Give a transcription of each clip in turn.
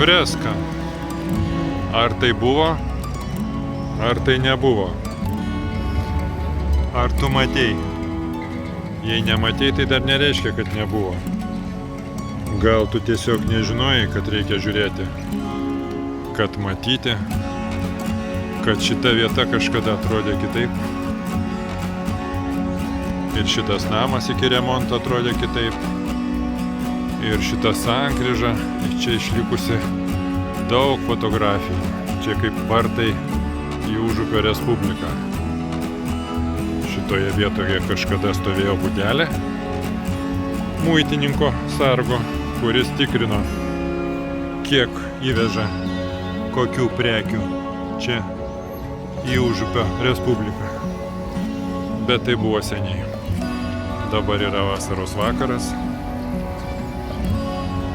freska. Ar tai buvo, ar tai nebuvo? Ar tu matei? Jei nematei, tai dar nereiškia, kad nebuvo. Gal tu tiesiog nežinojai, kad reikia žiūrėti, kad matyti, kad šita vieta kažkada atrodė kitaip. Ir šitas namas iki remonto atrodė kitaip. Ir šita sankryža, čia išlikusi daug fotografijų. Čia kaip vartai į Užupio Respubliką. Šitoje vietoje kažkada stovėjo būdelė muitininko sargo, kuris tikrino, kiek įveža kokių prekių čia į Užupio Respubliką. Bet tai buvo seniai. Dabar yra vasaros vakaras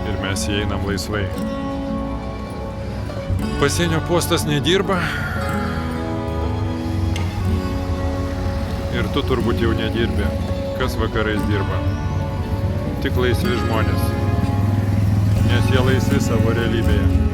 ir mes įeinam laisvai. Pasienio postas nedirba ir tu turbūt jau nedirbi. Kas vakarais dirba? Tik laisvi žmonės, nes jie laisvi savo realybėje.